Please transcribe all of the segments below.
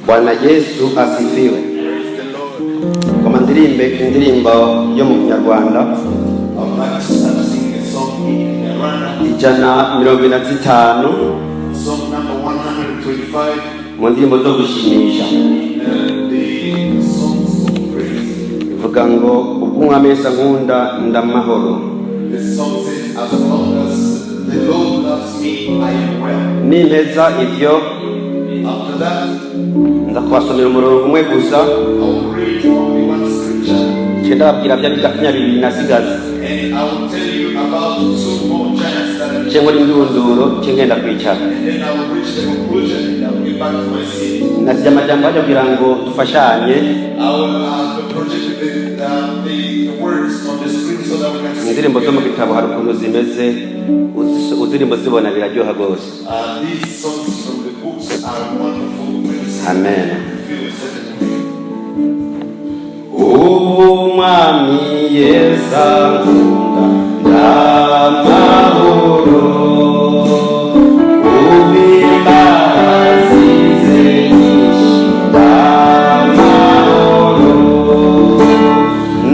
Bwana Yesu asifiwe. Kama indirimbo yo mu Kinyarwanda ijana 125 mu ndirimbo zo gushimisha ivuga ngo ubwo umwami Yesu ankunda ndamahoro. Nimpeza ibyo ndakwasomera umurongo umwe gusa ndababwira bya bibiri nasigaza cyangwa n'indunduro ngenda kwicara nasijya amajambo ajya kugira ngo dufashanye. Indirimbo zo mu gitabo hari ukuntu zimeze uzirimbo zibona biraryoha rwose. Amen. Umwami Yesu ankunda ndamahoro, ubimbazi ze nyinshi ndamahoro,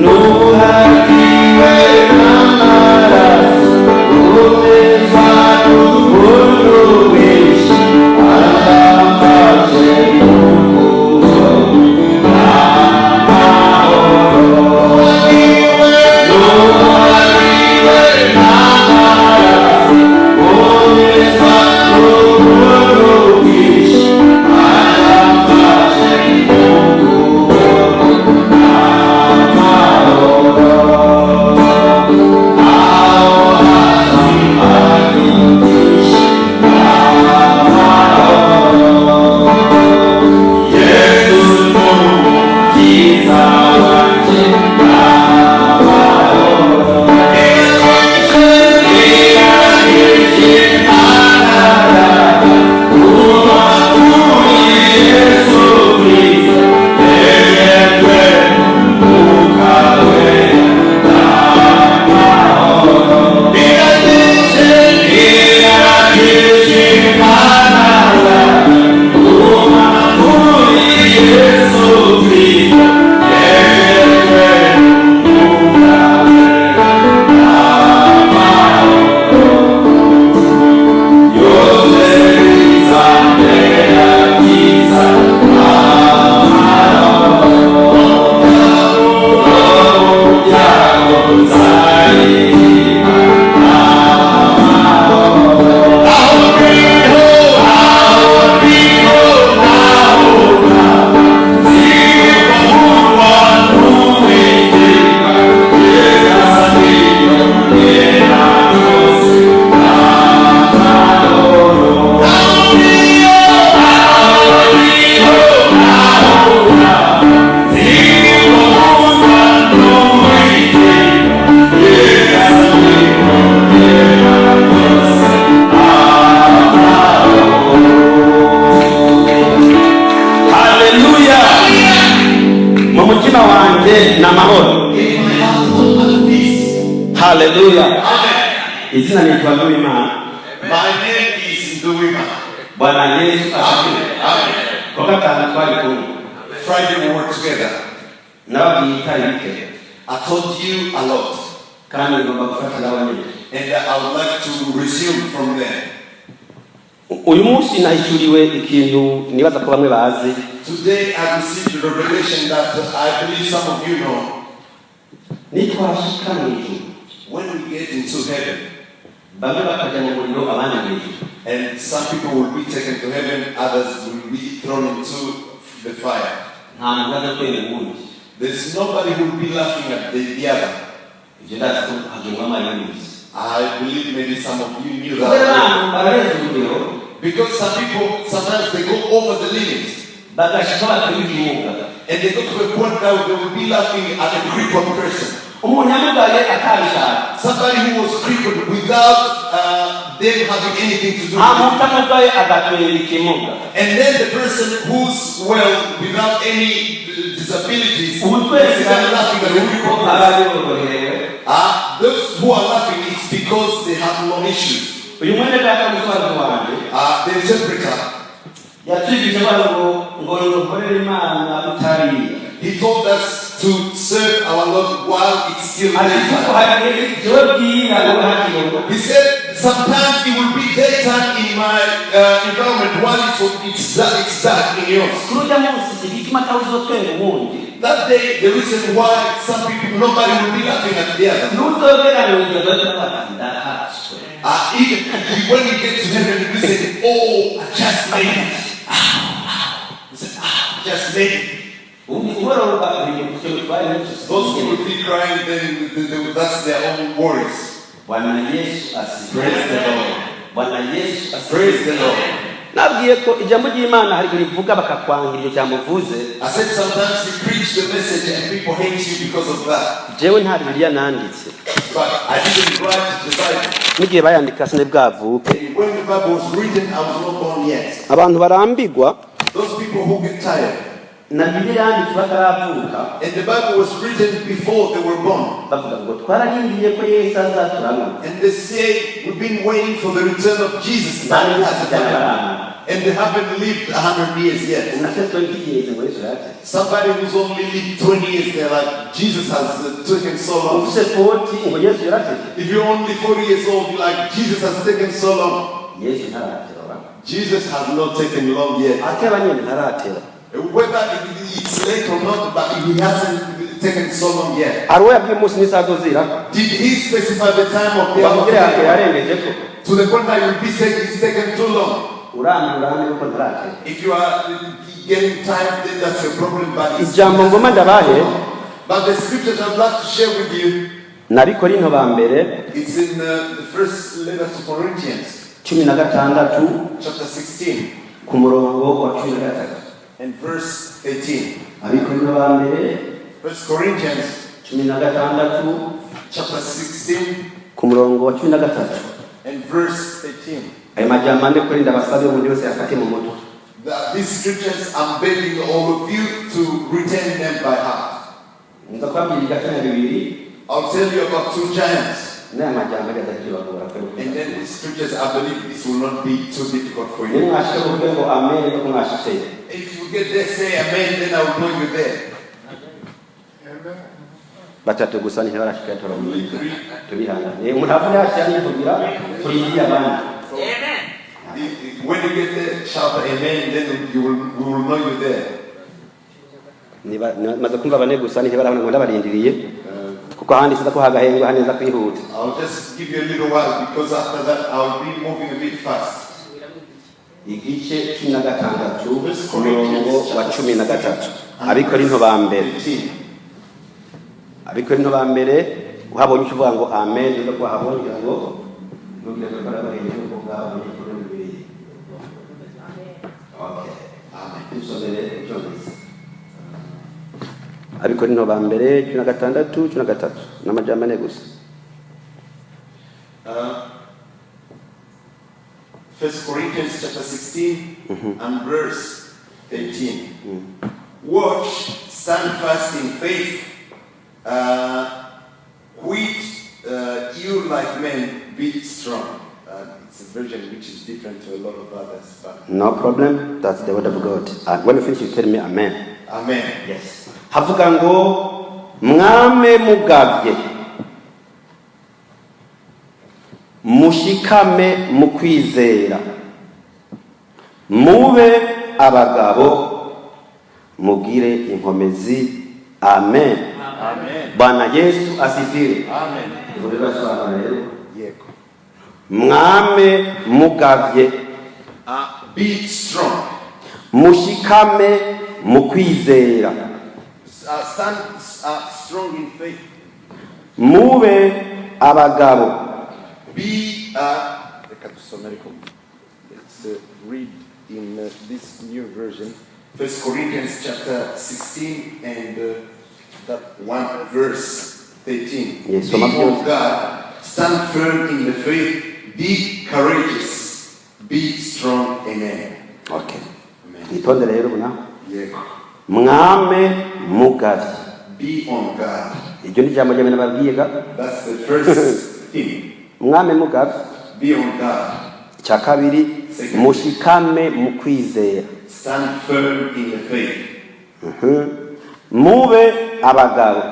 nuhagiwe n'amaraso umezwa n'ubuntu bwinshi aramfashe Hallelujah. Izina ni Nduwimana. My name is Nduwimana. Bwana Yesu asifiwe. Amen. Kwa gatanu twari kumwe. Friday we work together. Nababwira ibike. I told you a lot. Kandi ngomba gufatira abanyine. And I would like to resume from there. Uyu munsi nahishuriwe ikintu nibaza ko bamwe bazi. Today I received the revelation that I believe some of you know. Nitwashika mw'ijuru. When we get into heaven, and some people will be taken to heaven, others will be thrown into the fire. There's nobody who will be laughing at the other. I believe maybe some of you knew that. Because some people, sometimes they go over the limit. And they go to a point now they will be laughing at a crippled person. Somebody who was crippled without them having anything to do with it. And then the person who's well without any disabilities, laughing at the crippled person. Those who are laughing, it's because they have no issues. The interpreter He told us to serve our Lord while it's still daytime. He said, sometimes it will be daytime in my environment while it's dark in yours. That day, the reason why some people, nobody will be laughing at the other. Even when we get to heaven, we say, oh, I just made it. We say, just made it. Those who will be crying, then that's their own worries. Praise the Lord. Praise the Lord. nabwiye ko ijambo ry'Imana hari rivuga bakakwangira iryo jambo vuze. I said sometimes you preach the message and people hate you because of that. Jewe nta Bibiliya nanditse. But I didn't write the Bible. Nigiye bayandika sine bwavuke. When the Bible was written, I was not born yet. Abantu barambigwa. Those people who get tired. Na Bibiliya yanditse bakaravuka. And the Bible was written before they were born. Bavuga ngo twararindiye ko Yesu azaturana. And they say we've been waiting for the return of Jesus. And they haven't lived 100 years yet. Somebody who's only lived 20 years, they're like, Jesus has taken so long. If you're only 40 years old, you're like, Jesus has taken so long. Jesus has not taken long yet. Whether it's late or not, but he hasn't taken so long yet. Did he specify the time of the hour? To the point that you'll be saying it's taken too long. If you are getting tired, then that's your problem. But it's but the scriptures I'd like to share with you. It's in the first letter to Corinthians, chapter 16, and verse 18. First Corinthians, chapter 16, and verse 18. These scriptures, I'm begging all of you to retain them by heart. I'll tell you about two giants. And then these scriptures, I believe this will not be too difficult for you. If you get there, say amen, then I will know you there. When you get there, shout amen, then we will know you there. I'll just give you a little while because after that I'll be moving a bit fast. Abikorino ba mbere uhabonye uvuga ngo amen no kwahabonye ngo Abikorino ba mbere 16 n'amajambo ane gusa. First Corinthians chapter 16 and verse 18. Watch, stand fast in faith. Quit you like men, be strong. It's a version which is different to a lot of others. But no problem, that's the word of God. And when you finish, you tell me amen. Amen. Yes. Havuga ngo mwame mugavye mushikame mukwizera mube abagabo mugire inkomezi. Amen. Amen. Bwana Yesu asifiwe. Amen. Mwame mugavye be strong. Mushikame mukwizera. Stand strong in faith. Mube abagabo. Be let's read in this new version. First Corinthians chapter 16 and that one verse 13. Yes, be of God, stand firm in the faith, be courageous, be strong. Amen. Okay. Amen. Yeah. Mwame mugavye. Be on God. That's the first thing. Mwame mugavye. Be on God. Cha kabiri mushikame mukwizera. stand firm in the faith. Mube abagabo.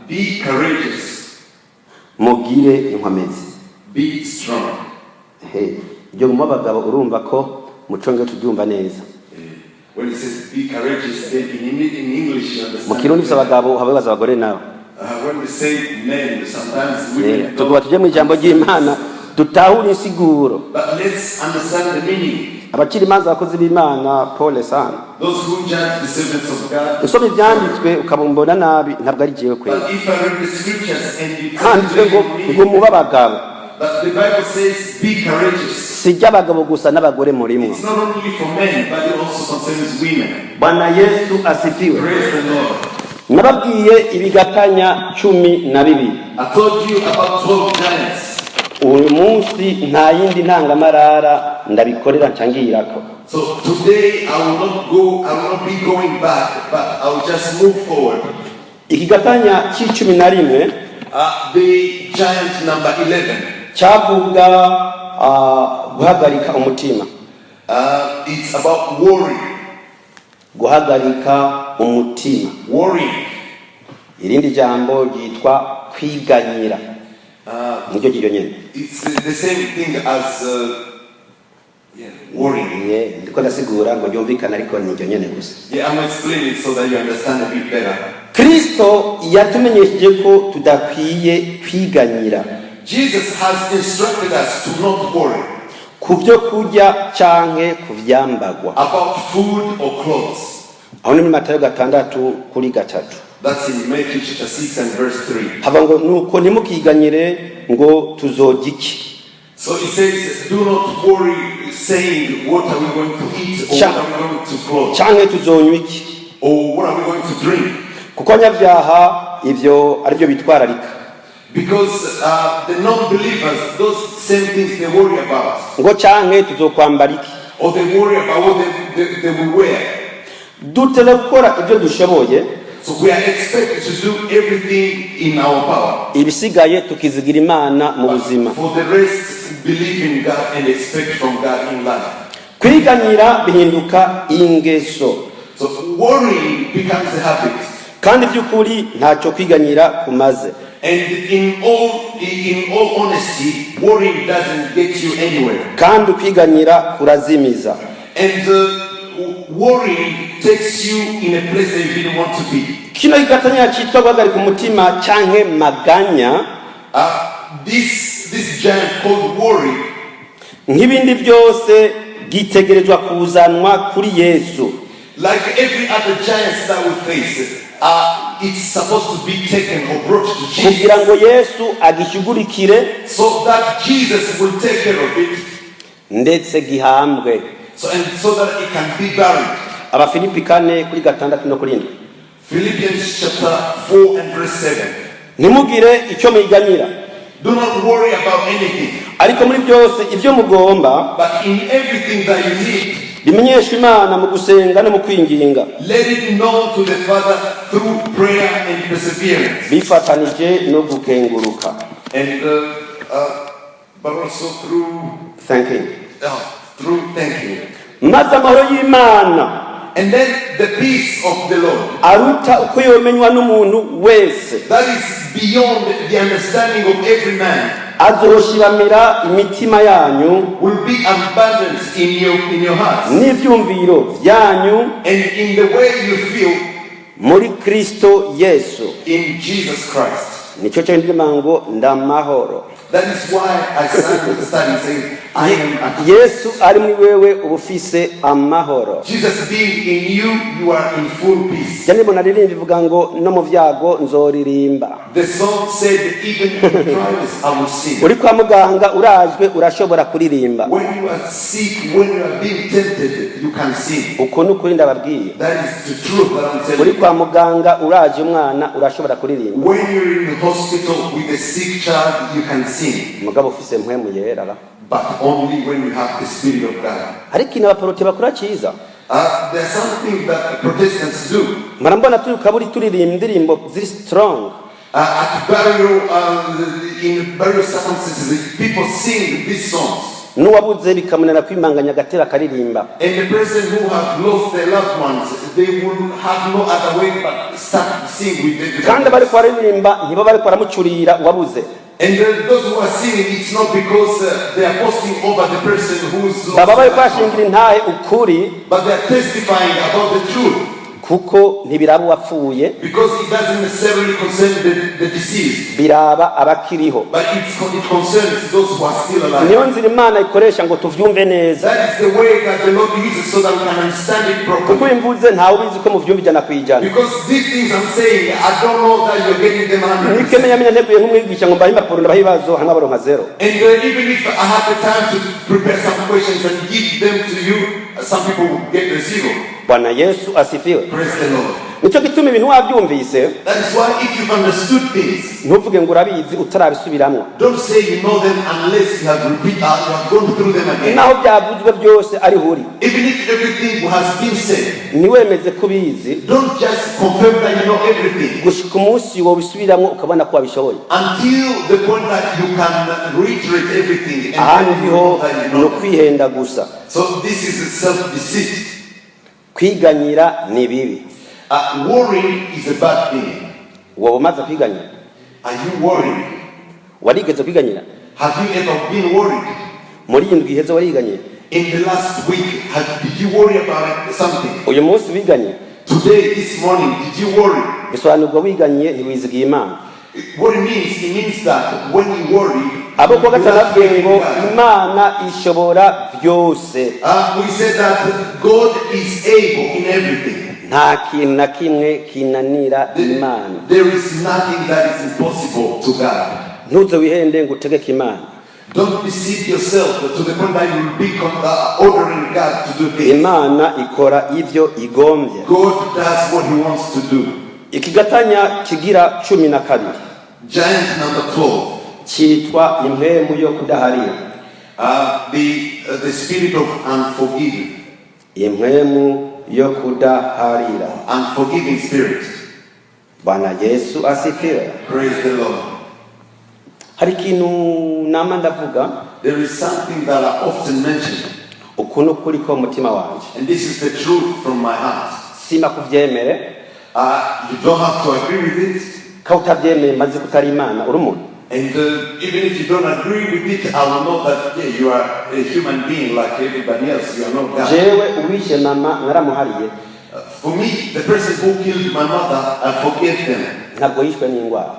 Be courageous. Mugire inkomezi. Be strong. Ibyo mu abagabo urumva ko muconge tubyumva neza. When it says be courageous, then in English you understand. Mu Kirundi abagabo habaza abagore nabo. When we say men, sometimes women. Tuvuga tuje mu ijambo ry'Imana tutahura insiguro. But let's understand the meaning. Abakiri imanza abakozi b'Imana pole sana. Those who judge the servants of God. Usome ibyanditswe ukabumbona nabi ntabwo ari jewe kweli. But if I read the scriptures and you handitswe ngo muba abagabo. But the Bible says be courageous. Sijya abagabo gusa n'abagore murimwo. It's not only for men, but it also concerns women. Bwana Yesu asifiwe. Praise the Lord. Nababwiye ibigatanya 12. I told you about 12 giants. Uyu munsi nta yindi ntangamarara ndabikorera ncangirako. So today I will not be going back, but I will just move forward. Ikigatanya c'11 the giant number 11 cyavuga guhagarika umutima. It's about worry. Guhagarika umutima. Worry. Irindi jambo ryitwa kwiganyira. Niryo giryo nyene. It's the same thing as worry. Ndiko ndasigura ngo byumvikana ariko niryo nyene gusa. I'm explaining it so that you understand a bit better. Kristo yatumenyesheje ko tudakwiye kwiganyira. Jesus has instructed us to not worry. Kubyo kurya canke kuvyambagwa. About food or clothes. Aho ni mu Matayo 6:3. That's in Matthew chapter 6 and verse 3. Hava ngo nuko ntimukiganyire ngo tuzorya iki. So it says, do not worry saying what are we going to eat or what are we going to clothe. Canke tuzonywa iki. Or what are we going to drink. Kuko nyabyaha ivyo ari byo bitwararika. Because the non-believers, those same things they worry about. Ngo canke tuzokwambara iki. Or they worry about what they will wear. Duteze gukora ibyo dushoboye. So we are expected to do everything in our power. Ibisigaye tukizigira Imana mu buzima. For the rest, believe in God and expect from God in life. Kwiganyira bihinduka ingeso. So worrying becomes a habit. Kandi by'ukuri ntacyo kwiganyira kumaze. And in all honesty, worrying doesn't get you anywhere. Kandi kwiganyira kurazimiza. And worrying takes you in a place that you didn't want to be. Kino igatanya cyitwa guhagarika umutima canke maganya. This giant called worry. Nk'ibindi byose gitegerezwa kuzanwa kuri Yesu. Like every other giant that we face, it's supposed to be taken or brought to Jesus. Kugira ngo Yesu agishugurikire. So that Jesus will take care of it. Ndetse gihambwe. So that it can be buried. Abafilipi 4:6-7. Philippians chapter 4 and verse 7. Ntimugire icyo mwiganyira. Do not worry about anything. Ariko muri byose ibyo mugomba. But in everything that you need. Bimenyeshwe Imana mu gusenga no mu kwinginga. Let it known to the Father through prayer and perseverance. Bifatanije no gukenguruka. And but also through thanking. Through thanking. Maze amahoro y'Imana. And then the peace of the Lord. Aruta uko yomenywa n'umuntu wese. That is beyond the understanding of every man. Azoshiramira imitima yanyu. Will be abundant in your hearts. N'ivyumviro byanyu. And in the way you feel. Muri Kristo Yesu. In Jesus Christ. Nico cyo ndimango ndamahoro. That is why I started saying, I am at peace. Yesu ari muri wewe ubufise amahoro. Jesus being in you, you are in full peace. Jane bonaririmba ivuga ngo no mu vyago nzoririmba. The song said even in trials I will sing. Uri kwa muganga urajwe urashobora kuririmba. When you are sick, when you are being tempted, you can sing. Uko nukuri ndababwiye. That is the truth that I'm telling you. Uri kwa muganga uraje umwana urashobora kuririmba. When you're in the hospital with a sick child, you can sing. Mugabo ufise mpwemu yera. But only when you have the Spirit of God. Ariko n'abaporoti bakora cyiza. There's something that Protestants do. Marambona tukaburi turirimba indirimbo ziri strong. At burial, in burial circumstances, people sing these songs. n'uwabuze bikamunana kwimanganya agatera akaririmba. And the person who have lost their loved ones, they will have no other way but start to sing with them. Kandi bari kwaririmba ntibo bari kwaramucurira uwabuze. And those who are singing, it's not because they are posting over the person who's lost, baba bari kwashingira intahe ukuri, but they are testifying about the truth. Kuko ntibiraba uwapfuye, Because it doesn't necessarily concern the deceased, biraba abakiriho. but it concerns those who are still alive. Niyo nzira Imana ikoresha ngo tuvyumve neza. That is the way that the Lord uses so that we can understand it Kuko properly. imvuze ntawe ubizi ko muvyumva ijana kwijana. Because these things I'm saying, I don't know that you're getting them 100%. Nikemenya menya nteguye nk'umwigisha ngo mbahe impapuro ndabaha ibibazo hano baronka zero. And even if I have the time to prepare some questions and give them to you, some people will get the zero. Bwana Yesu asifiwe. Praise the Lord. Nico gituma ibintu wabyumvise, That is why if you've understood things, ntuvuge ngo urabizi utarabisubiramwo. don't say you know them unless you have gone through them again. Naho byavuzwe byose ari huri, Even if everything has been said, niwemeze kubizi don't just confirm that you know everything gushika umunsi wo bisubiramwo ukabona ko wabishoboye. until the point that you can reiterate everything and Ahandi then you ho know that you no know. kwihenda gusa. So this is self-deceit. Kwiganyira ni bibi. Worrying is a bad thing. Wowe umaze kwiganyira? Are you worried? Warigeze kwiganyira? Have you ever been worried? Muri iyi ndwi iheze wariganyira? In the last week, did you worry about something? Uyu munsi wiganyira? Today, this morning, did you worry? Bisobanurwa wiganyiye ntiwizigiye Imana. What it means that when you worry, Abo kwa gatandatu ngo Imana ishobora byose. we said that God is able in everything. Nta kintu na kimwe kinanira Imana. There is nothing that is impossible to God. Ntuze wihende ngo utegeke Imana. Don't deceive yourself to the point that you will be ordering God to do things. Imana ikora ivyo igombye. God does what He wants to do. Ikigatanya kigira 12 Giant number 12. cyitwa impwemu yo kudaharira. The spirit of unforgiving. Impwemu yo kudaharira. Unforgiving spirit. Bwana Yesu asifiwe. Praise the Lord. Hari ikintu nama ndavuga, There is something that I often mention, ukuntu kuri ko mutima wanje. and this is the truth from my heart. Sima kuvyemere. You don't have to agree with it. Ka utabyemeye maze kutari Imana uri umuntu. And even if you don't agree with it, I will know that you are a human being like everybody else. You are not God. Jewe uwishe mama naramuhariye. For me, the person who killed my mother, I forgave them. Ntabwo yishwe n'indwara.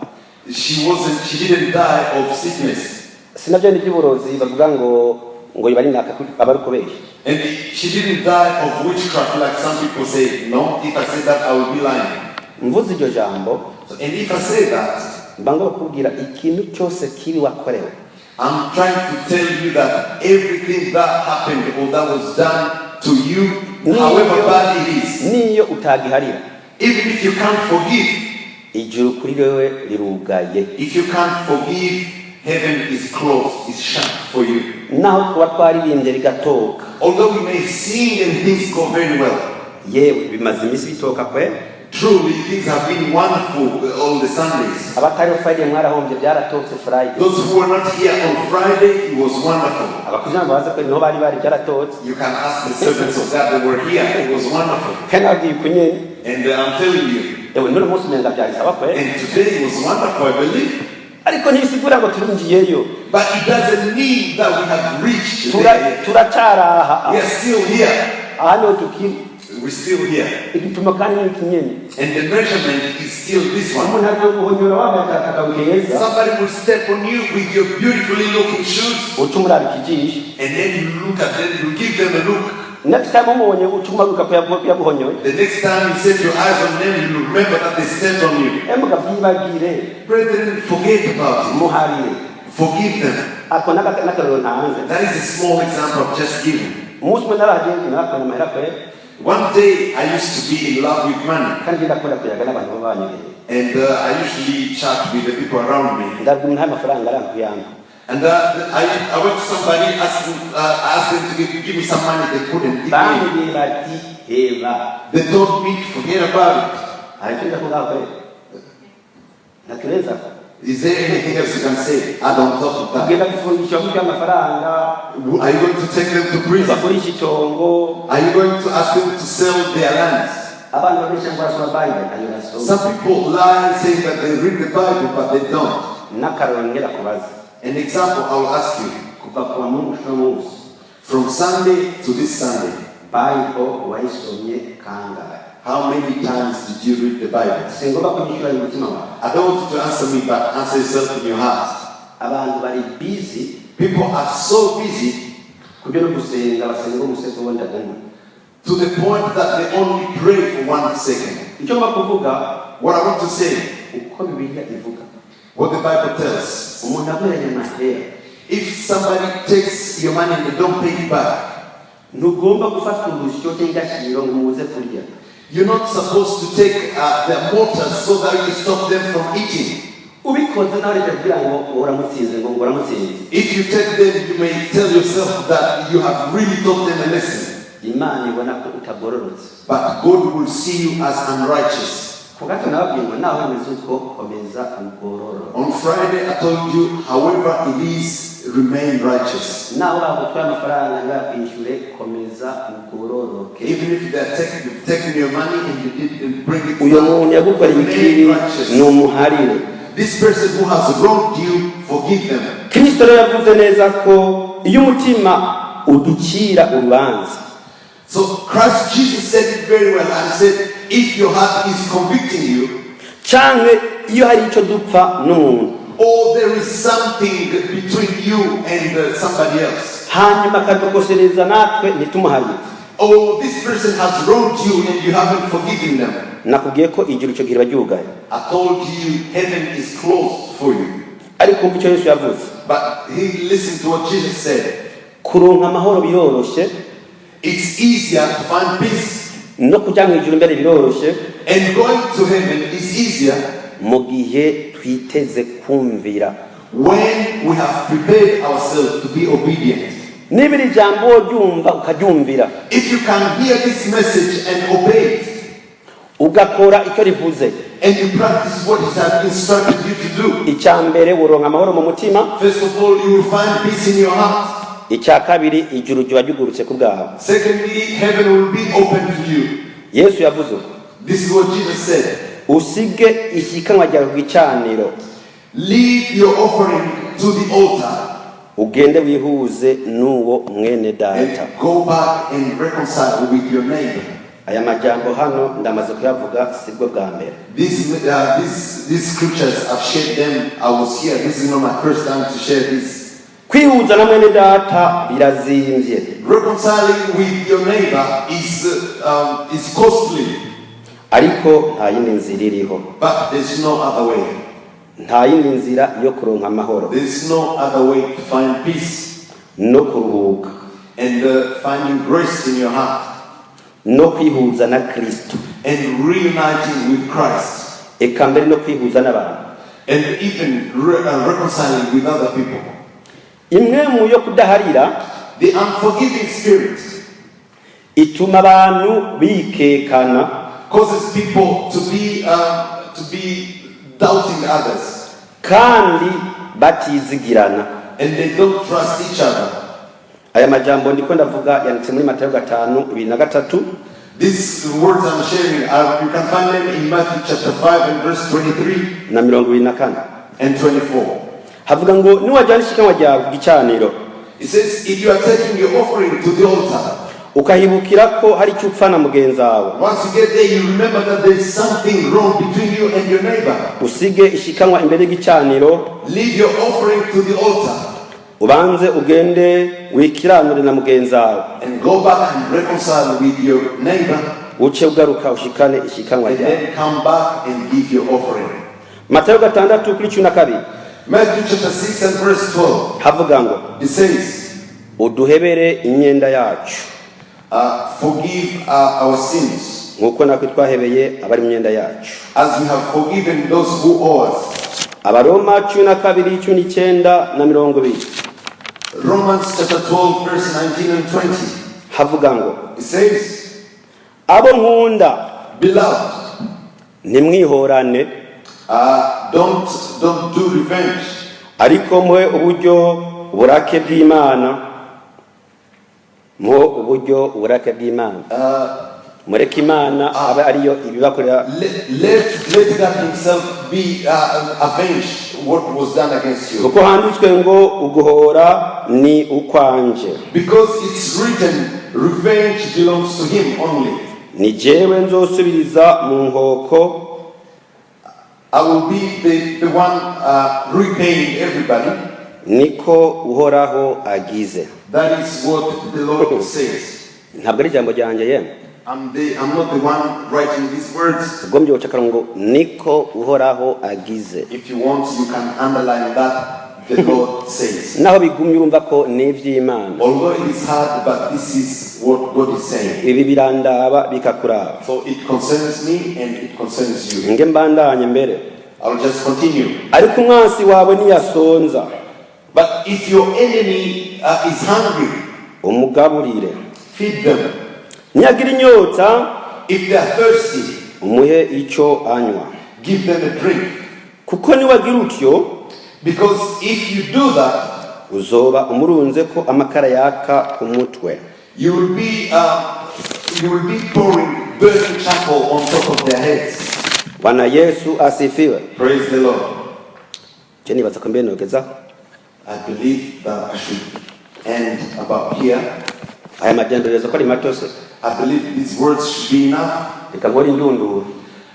She didn't die of sickness. Sinavyo ni by'uburozi bavuga ngo ibari naka abari kubeshya. And she didn't die of witchcraft like some people say. No, if I say that, I will be lying. Mvuze iryo jambo, And if I say that, mbanga bakubwira ikintu cyose kibi wakorewe. I'm trying to tell you that everything that happened or that was done to you, however bad it is, Niyo utagiharira. even if you can't forgive, Ijuru kuri wewe rirugaye. if you can't forgive, heaven is closed, is shut for you. Naho kuba twaririmbye bigatoka. Although we may sing and things go very well, Yewe bimaze imisi bitoka kwe. truly things have been wonderful all the Sundays. Abatari Friday mwarahombye byaratotse Friday. Those who were not here on Friday, it was wonderful. Abakujana baza ko niho bari byaratotse. You can ask the servants of God that were here, it was wonderful. Kana bwikunyene. And I'm telling you, Ewe none munsi nenga byari kwe. and today it was wonderful, I believe. Ariko ntisigura ngo turinjiyeyo. But it doesn't mean that we have reached there. Turacyaraha. We are still here. Hano tukiri. We're still here. Igipimo kandi n'ikinyene. And the measurement is still this one. Umuntu aguhonyora wambaye Somebody will step on you with your beautifully looking shoes. utumurara ikijisho. And then you look at them, you give them a look. Next time umubonye utumaruka kuyaguhonyoye. The next time you set your eyes on them, you remember that they stepped on you. Emuka byibagire. Brethren, forget about it. Muharire. Forgive them. Ako nakarero ntanze. That is a small example of just giving. Umunsi umwe naragiye nakona mahera kwe. One day I used to be in love with money. Kandi ndakunda kuyaga n'abantu babanyige. And I usually chat with the people around me. Ndabwira nta mafaranga arankuyanga. And I went to somebody, asked them to give me some money. They couldn't give me. Bamwe bati heba. They told me to forget about it. Ariko ndakunda kwe. Nakiweza. Is there anything else you can say? Add on top of that. Are you going to take them to prison? Are you going to ask them to sell their lands? Some people lie saying that they read the Bible, but they don't. An example I will ask you. From Sunday to this Sunday, how many times did you read the Bible? I don't want you to answer me, but answer yourself in your heart. People are so busy to the point that they only pray for 1 second. What I want to say, what the Bible tells. If somebody takes your money and they don't pay it back, you're not supposed to take their mortars so that you stop them from eating. If you take them, you may tell yourself that you have really taught them a lesson. But God will see you as unrighteous. On Friday I told you, however it is, remain righteous. Even if they are taking your money and you didn't bring it back, remain righteous. This person who has wronged you, forgive them. So Christ Jesus said it very well and said, if your heart is convicting you, or there is something between you and somebody else, or this person has wronged you and you haven't forgiven them, I told you heaven is closed for you. But he listened to what Jesus said. It's easier to find peace. And going to heaven is easier when we have prepared ourselves to be obedient. If you can hear this message and obey it, and you practice what it has instructed you to do, first of all, you will find peace in your heart. Secondly, heaven will be open to you. This is what Jesus said. Leave your offering to the altar and go back and reconcile with your neighbor. These scriptures, I've shared them. I was here. This is not my first time to share this. Reconciling with your neighbor is costly. But there's no other way. There's no other way to find peace and finding grace in your heart and reuniting with Christ and even reconciling with other people. The unforgiving spirit causes people to be doubting others, and they don't trust each other. These words I'm sharing, you can find them in Matthew chapter 5 and verse 23 and 24. It says, if you are taking your offering to the altar, once you get there, you remember that there is something wrong between you and your neighbor. Leave your offering to the altar and go back and reconcile with your neighbor, and then come back and give your offering. Matthew chapter 6 and verse 12. It says, forgive our sins as we have forgiven those who owe us. Romans chapter 12 verse 19 and 20. It says, beloved, Don't do revenge. ariko mwe uburyo uburake bw'Imana, mwo uburyo uburake bw'Imana, mureke Imana abe ariyo ibibakorera. Let God himself be avenged what was done against you. kuko handitswe ngo uguhora ni ukwanje, Because it's written, revenge belongs to him only. ni jewe nzosubiriza mu nkoko, I will be the one repaying everybody. niko uhoraho agize. That is what the Lord says. Ntabwo ari ijambo ryanjye yemwe, I'm not the one writing these words. ubwo mbyocakara ngo niko uhoraho agize. If you want, you can underline that. The Lord says. naho bigumye urumva ko ni iby'Imana, Although it is hard, but this is what God is saying. ibi birandaba bikakuraba. So it concerns me and it concerns you. nge mbandanye mbere, I'll just continue. ariko umwansi wawe niyasonza But if your enemy is hungry, umugaburire, feed them. niyagira inyota If they are thirsty, umuhe icyo anywa, give them a drink. kuko niwagira utyo Because if you do that, uzoba umurunze ko amakara yaka ku mutwe, you will be pouring burning charcoal on top of their heads. Bwana Yesu asifiwe. Praise the Lord. Je nibaza ko mbere nogeza I believe that I should end about here. aya majenderezo ko ari matose, I believe these words should be enough. reka nkore indunduro.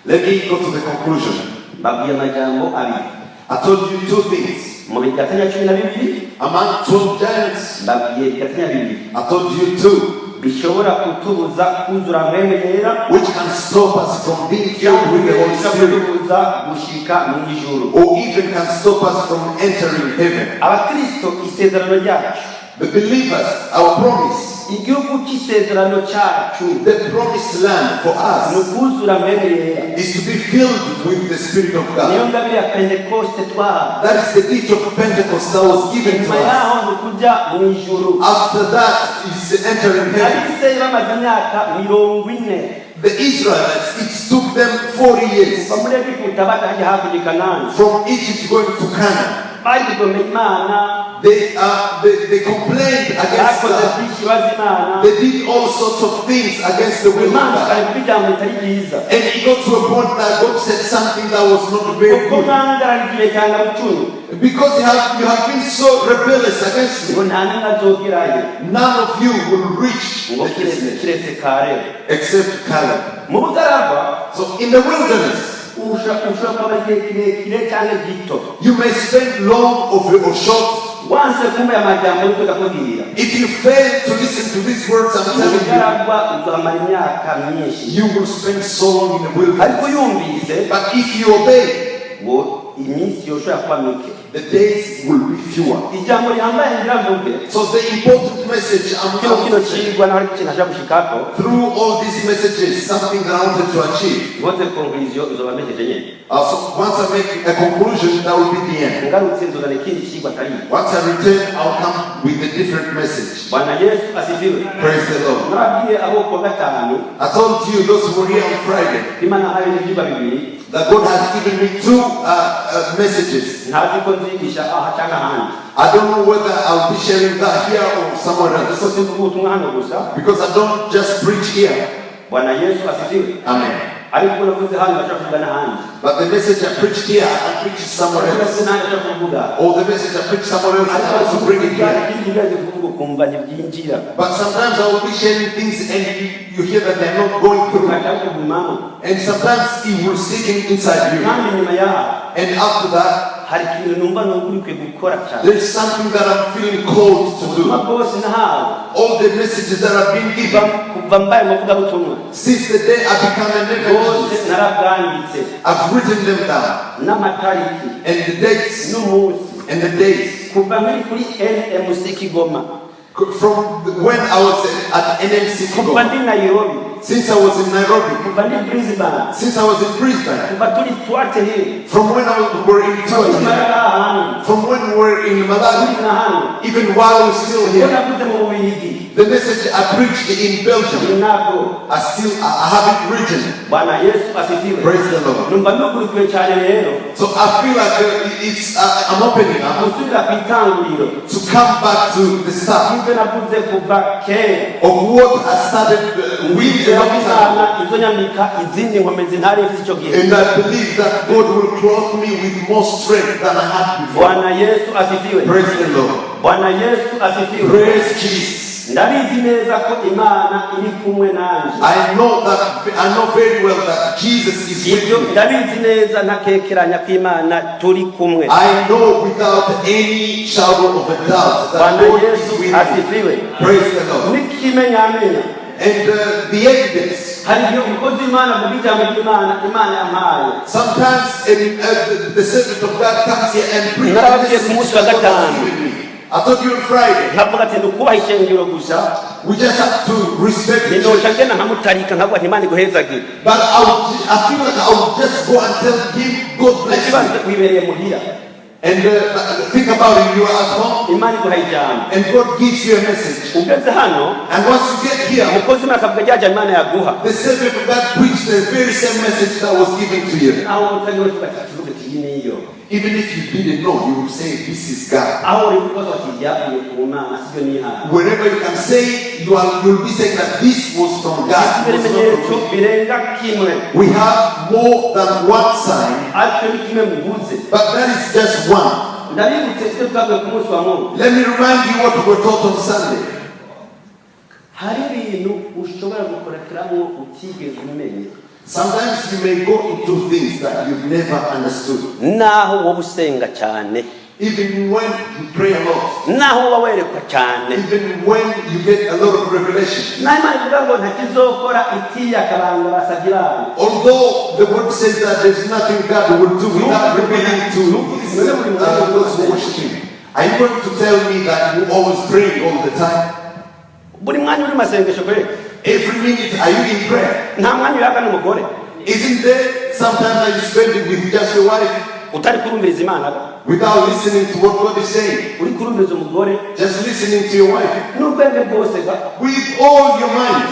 Let me go to the conclusion. Babwiye amajambo abiri I told you two things. mu bigatanya 12 Among 12 giants, babwiye bigatanya 2 I told you two, bishobora kutubuza kuzura mwene yera, which can stop us from being filled with the Holy Spirit, kutubuza gushika mu ijuru. or even can stop us from entering heaven. Abakristo isezerano ryacu, The believers, our promise, igihugu cy'isezerano cyacu the promised land for ni us, ukuzura mwene yera. is to be filled with the Spirit of niyo God. ngabire ya pentekoste twahawe. That is the gift of Pentecost that was given to nyuma us. yaho ni ukujya mu ijuru. After that is entering heaven. abisirayeli bamaze imyaka 40 The Israelites, it took them 40 years kuva muri egiputa batajya hakurya i Kanani, from Egypt going to Canaan. bagigomeye Imana, They complained against bakoze God. byinshi bazi Imana, They did all sorts of things against the will of Imana God. ikavuga ijambo ritari ryiza. And it got to a point that God said something that was not very kuko good. mwangarariye cyangwa bucuru Because you have been so rebellious against ngo me, nta n'umwe azogerayo none of you will reach ngo the destination kiretse Kare. except Caleb. mu bugaragwa So in the wilderness, ushobora kuba igihe kirekire cyangwa gito, you may spend long or short. wanse kumva aya majambo yo kudakubwira. If you fail to listen to these words I'm mu telling you, bugaragwa uzahamara imyaka myinshi, you will spend so long in the ariko wilderness. yumvise But if you obey, ngo iminsi yoshobora kuba mike. the days will be fewer. ijambo rihambaye ndiravuge So the important message I'm kino going to say, kigwa naho ari ikintu ashaka gushikako, through all these messages, something that I wanted to achieve. vote conclusion uzoba message nyene. So once I make a conclusion, that will be the end. ngarutse nzozana ikindi kigwa atari iki. Once I return, I'll come with a different message. Bwana Yesu asifiwe. Praise the Lord. nababwiye abo kuwa gatanu I told you, those who were here on Friday, Imana hari ivyigwa bibiri, that God has given me two messages. ntazi ko nzigisha aha cyangwa ahandi, I don't know whether I'll be sharing that here or somewhere ariko else, simvuga ubutumwa hano gusa. because I don't just preach here. Bwana Yesu asifiwe. Amen. ariko navuze hano ndashaka kuvuga n'ahandi, But the message I preached here, I can preach it somewhere ariko else. n'ahandi ndashaka kuvuga. Or the message I preached somewhere else, I can also bring it here. ikindi bibaze kuvuga ukumva ntibyinjira, But sometimes I will be sharing things and you hear that they're not going through. ukajya kugumamo, And sometimes it will sink in inside you. kandi nyuma yaho And after that, hari ikintu numva nukuri gukora cyane. there is something that I'm feeling called to ubuzima do. bwose nahawe All the messages that I've been given, kuva mbaye umuvugabutumwa since the day I became an bwose evangelist, narabwanditse, I've written them down. n'amatariki And the dates, n'umunsi, and the days. kuva nkiri kuri NMC Kigoma, From when I was at NMC kuva Kigoma, ndi Nairobi, since I was in Nairobi, kuva ndi Brisbane, since I was in Brisbane, kuva turi Twate hill, from when we were in Tokyo, from when we were in Malawi, even while we're still here, the message I preached in Belgium, I have it written. Praise the Lord. So I feel like I'm opening up to come back to the start of what I started with a long time. And I believe that God will clothe me with more strength than I had before. Praise the Lord. Praise Jesus. I know very well that Jesus is with me. I know without any shadow of a doubt that God is with me. Praise the Lord. And the evidence. Sometimes the servant of God comes here and preaches. I told you on Friday. We just have to respect each other. But I feel like I will just go and tell him, God bless you. And think about it, you are at home, and God gives you a message. And once you get here, the servant of God preached the very same message that was given to you. Even if you didn't know, you will say, this is God. Wherever you can say, you'll be saying that this was from God. We have more than one sign, but that is just one. Let me remind you what we were taught on Sunday. Sometimes you may go into things that you've never understood. Even when you pray a lot. Even when you get a lot of revelation. Although the word says that there's nothing God will do without revealing to those who worship Him. Are you going to tell me that you always pray all the time? Every minute are you in prayer? Isn't there sometimes that you spend it with just your wife? Without listening to what God is saying. Just listening to your wife. With all your mind.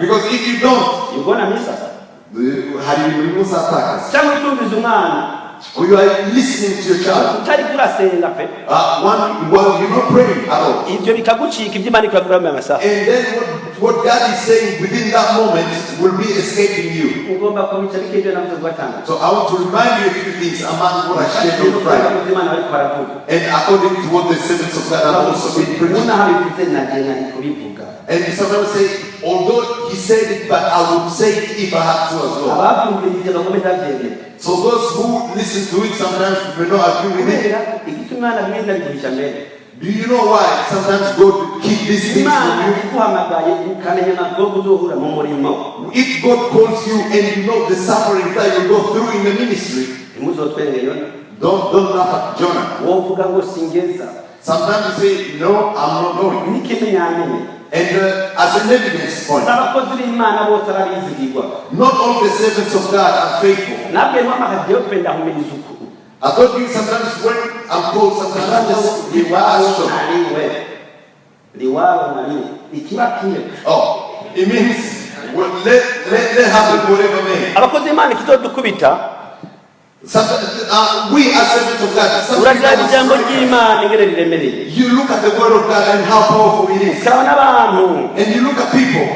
Because if you don't, or you are listening to your child, well, you're not praying at all. And then what God is saying within that moment will be escaping you. So I want to remind you a few things among what I shared on Friday. And according to what the servants of God have also been preaching. And sometimes say, although he said it, but I would say it if I had to as well. So those who listen to it sometimes may not agree with it. Do you know why sometimes God keeps these things from you? If God calls you and you know the suffering that you go through in the ministry, don't laugh at Jonah. Sometimes you say, no, I'm not going. And as an evidence point, not all the servants of God are faithful. I told you sometimes when I'm called, sometimes I just give oh, it means well, let happen whatever may. We as servants of God, you look at the word of God and how powerful it is. And you look at people.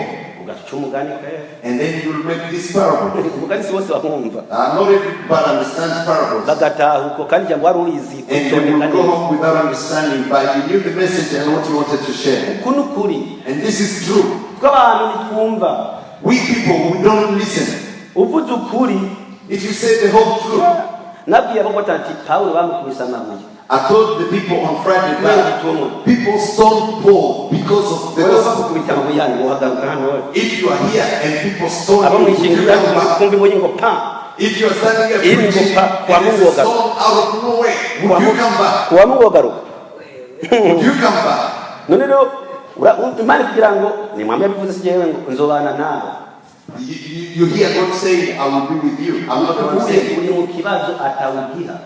And then you will make this parable. Not everybody understands parables. And you will go home without understanding, but you knew the message and what you wanted to share. And this is true. We people, we don't listen. If you say the whole truth. I told the people on Friday that people stone Paul because of the gospel. If you are here and people stone you, if you are standing here preaching and it's a stone out of nowhere, would you come back? Would you come back? Imana kugira ngo ni mwambie bivuze sijewe ngo nzobana nawe. You hear God saying, I will be with you. I'm not going to say uri mu kibazo atawugiha.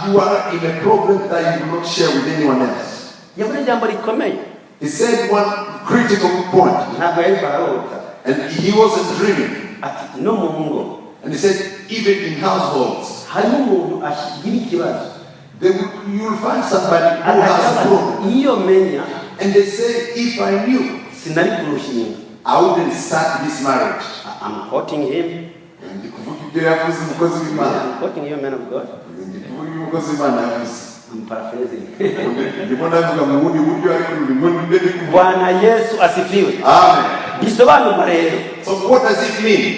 You are in a problem that you will not share with anyone else. Yavuze jambo likomeye. He said one critical point. Ntabwo yari barota. And he wasn't dreaming. Ati no mu ngo. And he said, even in households, harimo umuntu ashigira ikibazo. You will find somebody who has a problem. Iyo menya. And they say, if I knew, sinari kurushinga. I wouldn't start this marriage. I'm quoting him. I'm quoting you, man of God. I'm paraphrasing. Bwana Yesu asifiwe. Amen. Bisobanura rero. So what does it mean?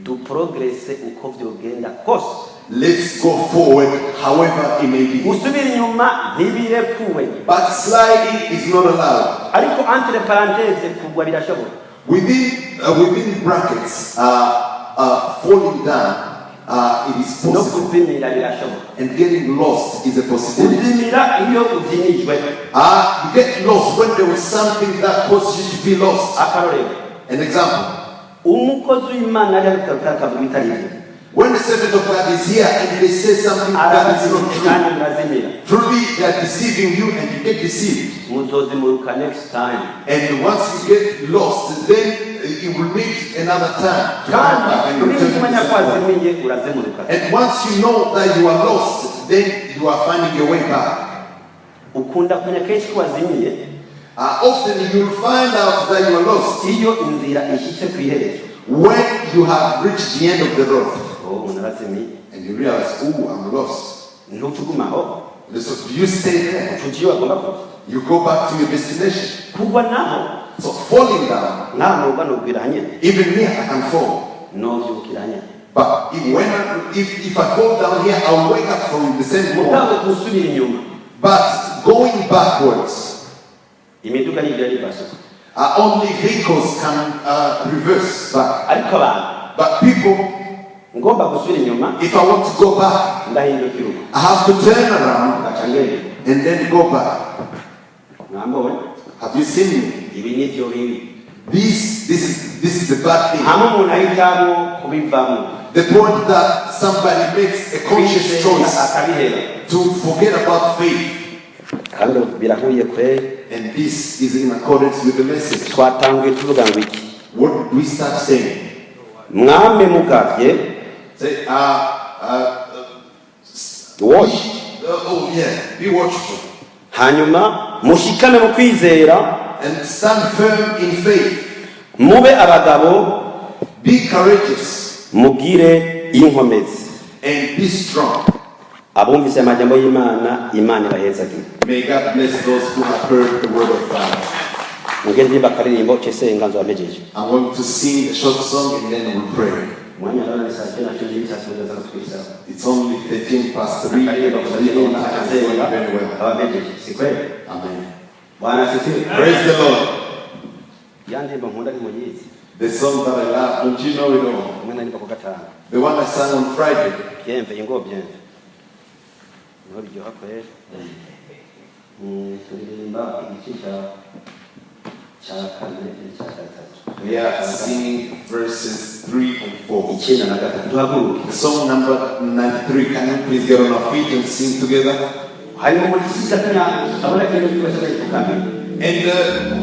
Du progresse uko vyogenda kose. Let's go forward however it may be. Usubira inyuma ntibirekuwe. But sliding is not allowed. Ariko entre parenthèses kugwa birashoboka. Within brackets, falling down, it is possible. And getting lost is a possibility. You get lost when there is something that causes you to be lost. An example. When the servant of God is here and they say something that is not true, truly they are deceiving you and you get deceived. Next time. And once you get lost, then you will meet another time. And once you know that you are lost, then you are finding your way back. Often you will find out that you are lost when you have reached the end of the road. And you realize, oh, I'm lost. So you stay there. You go back to your destination. So falling down, even here I can fall. But if I fall down here, I'll wake up from the same moment. But going backwards, only vehicles can reverse back. But people, if I want to go back, I have to turn around and then go back. Have you seen me? This is the bad thing. The point that somebody makes a conscious choice to forget about faith. And this is in accordance with the message. What did we start saying? Say, watch. Oh yeah, be watchful. Hanyuma mushikame mu kwizera and stand firm in faith. Mube abagabo, be courageous. Mugire inkomezi and be strong. Abumvise amajambo y'Imana, Imana ibahezagire. May God bless those who have heard the word of God. I'm going to sing a short song and then we'll pray. It's only 13 past 3. Very well. Amen. Praise the Lord. The song that I love, don't you know it all? The one I sang on Friday. We are singing verses 3 and 4. The song number 93. Can you please get on our feet and sing together? And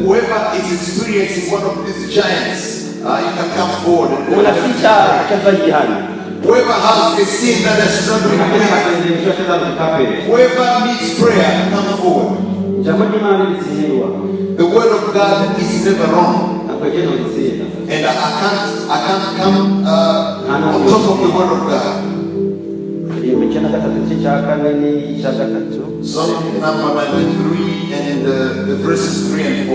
whoever is experiencing one of these giants, you can come forward. Whoever has a sin that is struggling with, whoever needs prayer, come forward. The word of God is never wrong. And I can't come on top of the word of God. Psalm number 93 and the verses 3 and 4.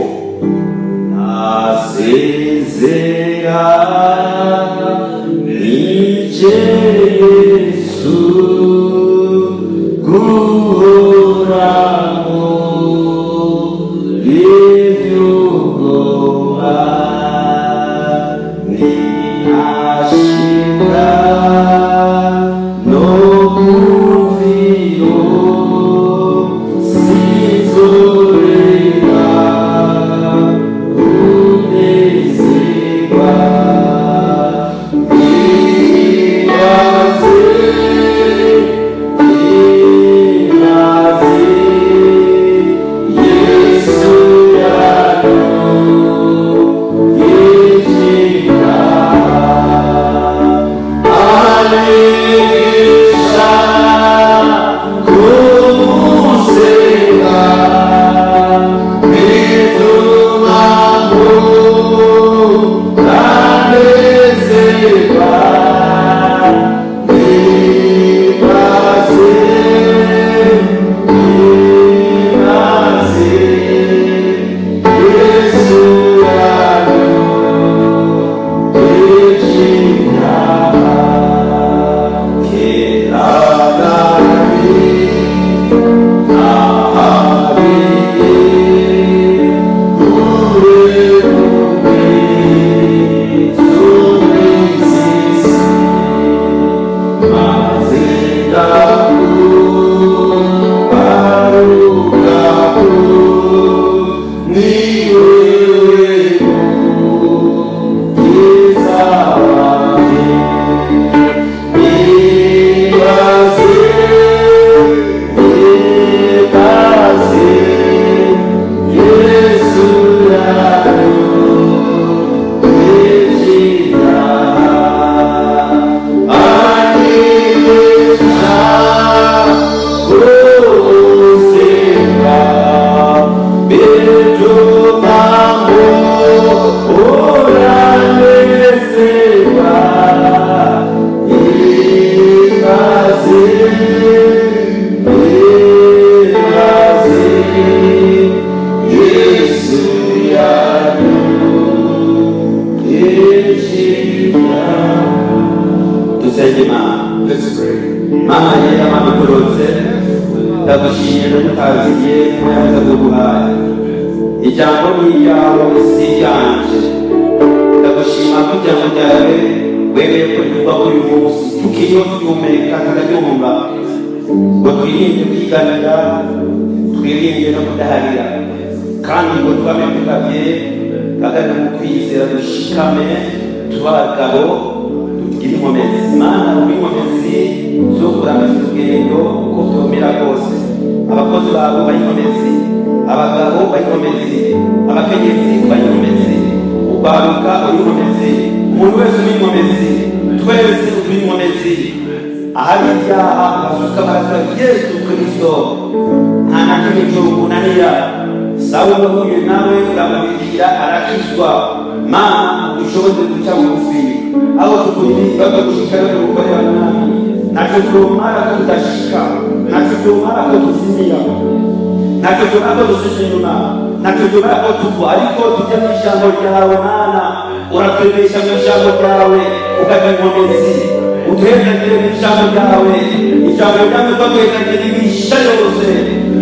dusenge Imana. Let's pray. Mana yera mabikorotse ndagushimira mutaziye neza guhaye ijambo ryawe si ryanje ndagushima kugira ngo ryawe wemeye ko rivuga ko uyu munsi tukiriho twumeka tukaryumva ngo twirinde kwiganira twirinde no kudaharira kandi ngo twame tugabye kagana mu kwizera dushikame tuba abagabo tugire inkomezi Imana uri inkomezi zo kuramira urugendo uko byomera rwose abakozi babo bayinkomezi abagabo bayinkomezi abakenyezi bayinkomezi ubaruka uri inkomezi umuntu wese uri inkomezi twese uri inkomezi ahari ibyaha basuka amaraso ya Yesu Kristo nta na kimwe cyokunanira Sawuli uhuye nawe uramubikira arakizwa Mana ushoboze guca bugufi aho tukuririmba tugushikana no gukorera nabi ntacyo turumara ko tudashika ntacyo turumara ko tuzimira ntacyo turumara ko dusuzuma ntacyo turumara ko tugwa ariko tujya mu ijambo ryawe Mana uratwemesha mu ijambo ryawe ukagira inkomezi utuhererekere mu ijambo ryawe ijambo ryawe ukaguhererekera imigisha yose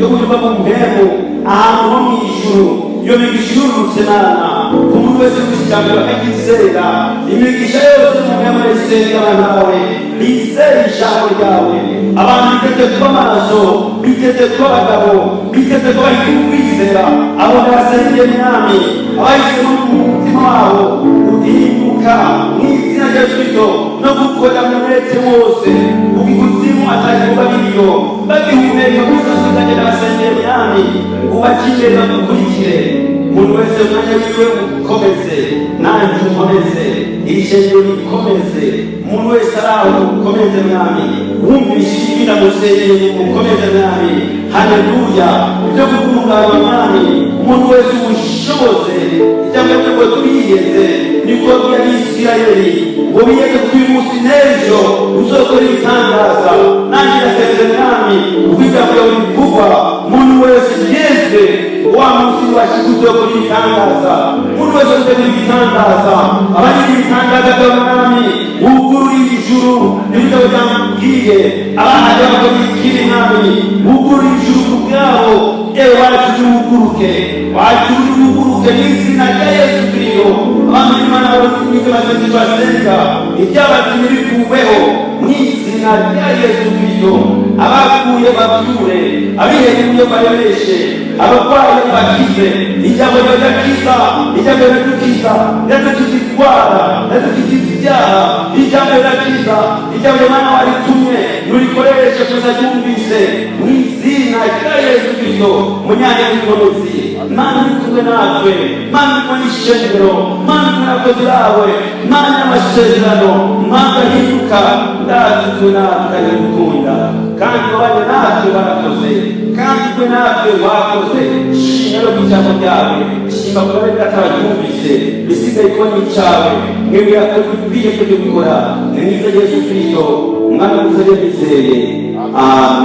yo kuva mu mpemu ahantu ho mu ijuru iyo migisha irurutse Mana umuntu wese ujambo bakagizera imigisha yose mu mpemu yisengera nawe bizere ijambo ryawe abantu biteze kuba amaso biteze kuba abagabo biteze kuba kwizera abo basengeye Mwami abahisemo mu mutima wabo uhinduka mu izina rya Kristo no gukora mu mwete wose ubikuzimu atari kuba biriyo bagihumeka gusasikanye n'abasengeye Mwami ubakire bamukurikire umuntu wese umwanya wiwe ukomeze nanjye ukomeze ishengero rikomeze umuntu wese araho ukomeze Mwami wumvishe ibintu amusengeye ukomeze Mwami haleluya ibyo gutunganya Mwami umuntu wese ubushoboze ijambo ry'uko twiyeze niko bya Isirayeli ngo biyeze kuri munsi n'ejo uzokora ibitangaza nanjye ndaseze Mwami ubw'ijambo ryawe rivugwa umuntu wese yeze wa munsi washikuze kuri ibitangaza umuntu wese ufite ibitangaza abari ibitangaza Mwami ugurura ijuru n'ibyo byambwiye abana b'abagabo bikiri Mwami ugurura ijuru kubwabo ewe wacu uguruke n'izina rya Yesu Kristo abantu b'Imana n'ibyo basenga basenga iby'abazima bikuweho mu izina rya Yesu Kristo abakuye babyure abihekuye bayoreshe abarwaye bakize ijambo ryakiza ijambo ryadukiza ryadukiza indwara ryadukiza ibyaha ijambo ryakiza ijambo Imana waritumye nurikoreshe kuza ryumvise mu izina rya Yesu Kristo munyanya w'inkomezi Mana uri natwe Mana uri n'ishengero Mana uri n'abakozi bawe Mana y'amasezerano Mana hinduka ndazi twe natwe gukunda kandi abanye natwe barakoze kandi twe natwe wakoze shima no kw'ijambo ryawe shima kuba rero atararyumvise bisigaye kuba n'icyawe mwebwe yakwiye kujya gukora ni mwiza Yesu Kristo umwana w'umusore bizeye amen.